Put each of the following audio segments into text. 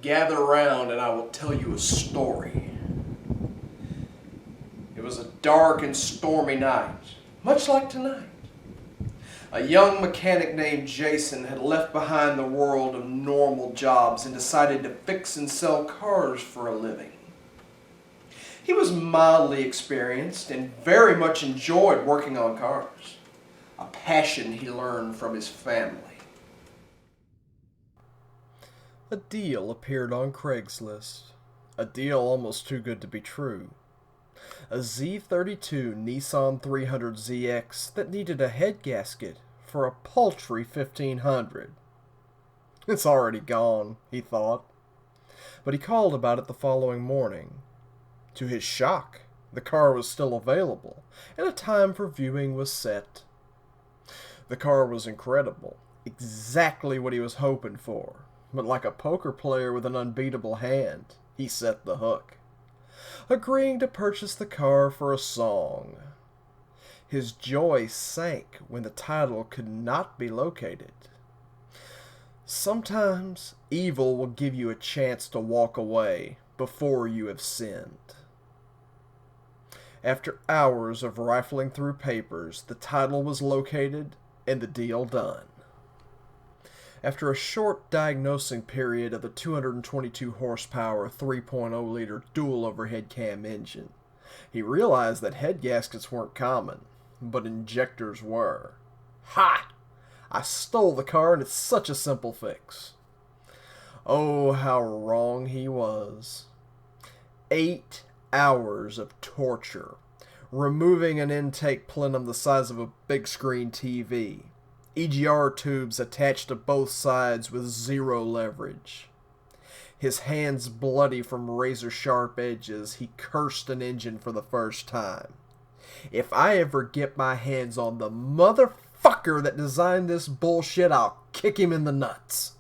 gather round and I will tell you a story. It was a dark and stormy night, much like tonight. A young mechanic named Jason had left behind the world of normal jobs and decided to fix and sell cars for a living. He was mildly experienced and very much enjoyed working on cars, a passion he learned from his family. A deal appeared on Craigslist. A deal almost too good to be true. A Z32 Nissan 300ZX that needed a head gasket for a paltry $1,500. It's already gone, he thought. But he called about it the following morning. To his shock, the car was still available, and a time for viewing was set. The car was incredible, exactly what he was hoping for, but like a poker player with an unbeatable hand, he set the hook, agreeing to purchase the car for a song. His joy sank when the title could not be located. Sometimes evil will give you a chance to walk away before you have sinned. After hours of rifling through papers, the title was located and the deal done. After a short diagnosing period of the 222 horsepower 3.0 liter dual overhead cam engine, he realized that head gaskets weren't common, but injectors were. Ha! I stole the car and it's such a simple fix. Oh, how wrong he was. 8 hours of torture, removing an intake plenum the size of a big screen TV, EGR tubes attached to both sides with zero leverage. His hands bloody from razor-sharp edges, he cursed an engine for the first time. If I ever get my hands on the motherfucker that designed this bullshit, I'll kick him in the nuts.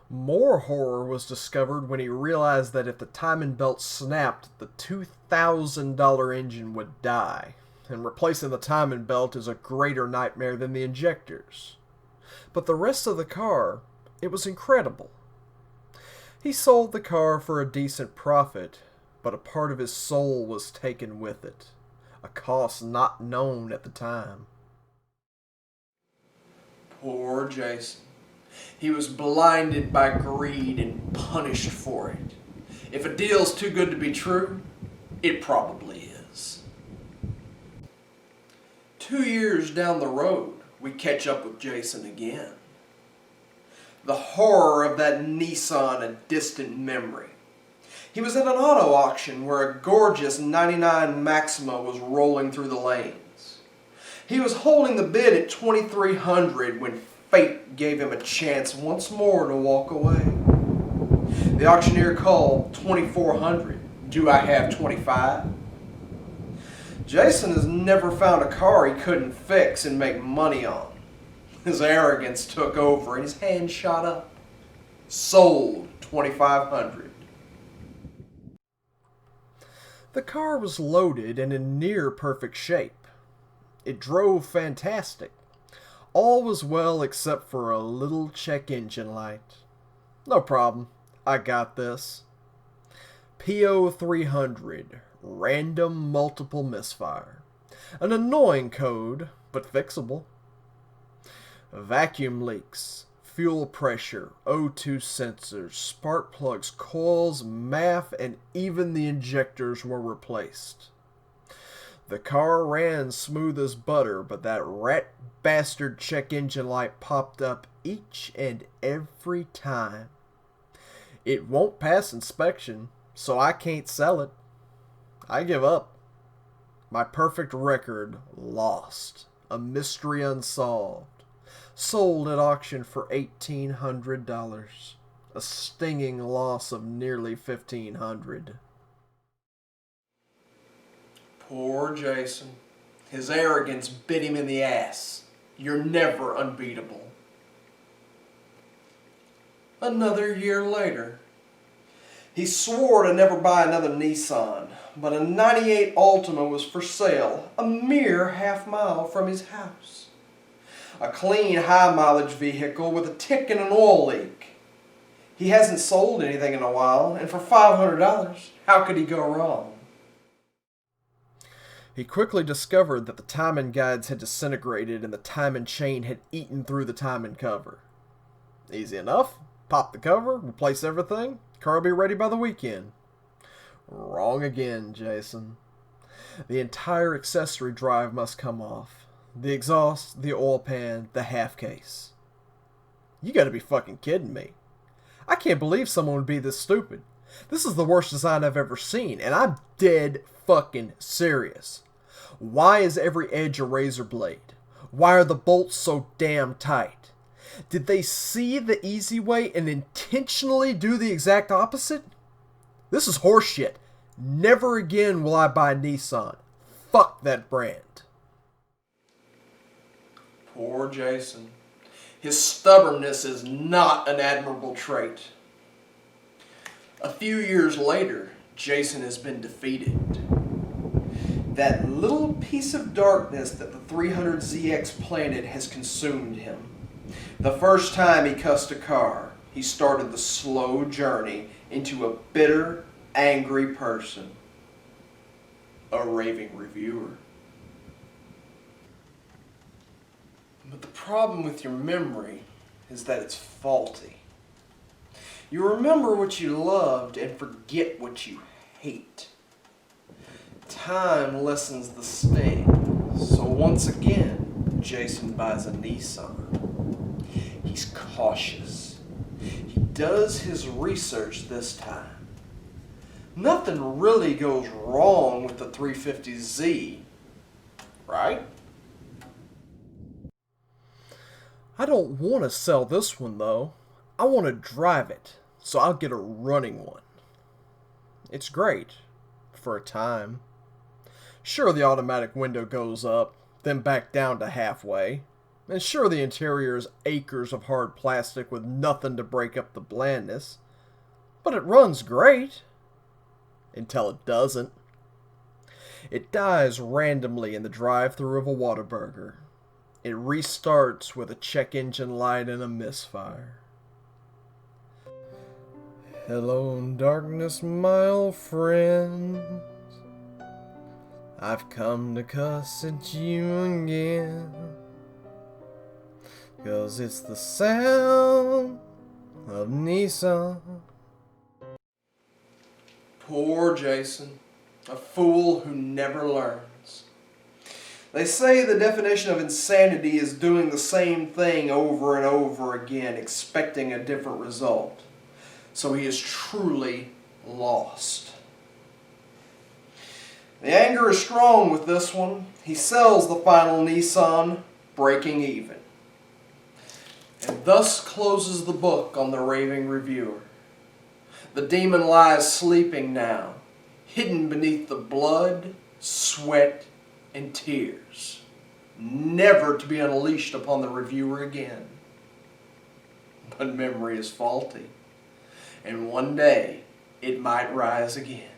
More horror was discovered when he realized that if the timing belt snapped, the $2,000 engine would die, and replacing the timing belt is a greater nightmare than the injectors. But the rest of the car, it was incredible. He sold the car for a decent profit, but a part of his soul was taken with it, a cost not known at the time. Poor Jason. He was blinded by greed and punished for it. If a deal's too good to be true, it probably is. 2 years down the road, we catch up with Jason again. The horror of that Nissan a distant memory. He was at an auto auction where a gorgeous '99 Maxima was rolling through the lanes. He was holding the bid at $2,300 when fate gave him a chance once more to walk away. The auctioneer called $2,400. Do I have 25? Jason has never found a car he couldn't fix and make money on. His arrogance took over and his hand shot up. Sold $2,500. The car was loaded and in near perfect shape. It drove fantastic. All was well except for a little check engine light. No problem, I got this. PO300, random multiple misfire. An annoying code, but fixable. Vacuum leaks, fuel pressure, O2 sensors, spark plugs, coils, MAF, and even the injectors were replaced. The car ran smooth as butter, but that rat bastard check engine light popped up each and every time. It won't pass inspection, so I can't sell it. I give up. My perfect record lost. A mystery unsolved. Sold at auction for $1,800. A stinging loss of nearly $1,500. Poor Jason. His arrogance bit him in the ass. You're never unbeatable. Another year later, he swore to never buy another Nissan, but a '98 Altima was for sale, a mere half-mile from his house. A clean, high-mileage vehicle with a tick and an oil leak. He hasn't sold anything in a while, and for $500, how could he go wrong? He quickly discovered that the timing guides had disintegrated and the timing chain had eaten through the timing cover. Easy enough. Pop the cover, replace everything, car will be ready by the weekend. Wrong again, Jason. The entire accessory drive must come off. The exhaust, the oil pan, the half case. You gotta be fucking kidding me. I can't believe someone would be this stupid. This is the worst design I've ever seen, and I'm dead fucking serious. Why is every edge a razor blade? Why are the bolts so damn tight? Did they see the easy way and intentionally do the exact opposite? This is horseshit. Never again will I buy Nissan. Fuck that brand. Poor Jason. His stubbornness is not an admirable trait. A few years later, Jason has been defeated. That little piece of darkness that the 300ZX planted has consumed him. The first time he cussed a car, he started the slow journey into a bitter, angry person. A raving reviewer. But the problem with your memory is that it's faulty. You remember what you loved and forget what you hate. Time lessens the sting, so once again, Jason buys a Nissan. He's cautious. He does his research this time. Nothing really goes wrong with the 350Z, right? I don't want to sell this one though. I want to drive it, so I'll get a running one. It's great, for a time. Sure, the automatic window goes up, then back down to halfway. And sure, the interior is acres of hard plastic with nothing to break up the blandness. But it runs great. Until it doesn't. It dies randomly in the drive-thru of a Whataburger. It restarts with a check engine light and a misfire. Hello, darkness, my old friend. I've come to cuss at you again. 'Cause it's the sound of Nissan. Poor Jason, a fool who never learns. They say the definition of insanity is doing the same thing over and over again, expecting a different result. So he is truly lost. The anger is strong with this one. He sells the final Nissan, breaking even. And thus closes the book on the Raving Reviewer. The demon lies sleeping now, hidden beneath the blood, sweat, and tears, never to be unleashed upon the reviewer again. But memory is faulty, and one day it might rise again.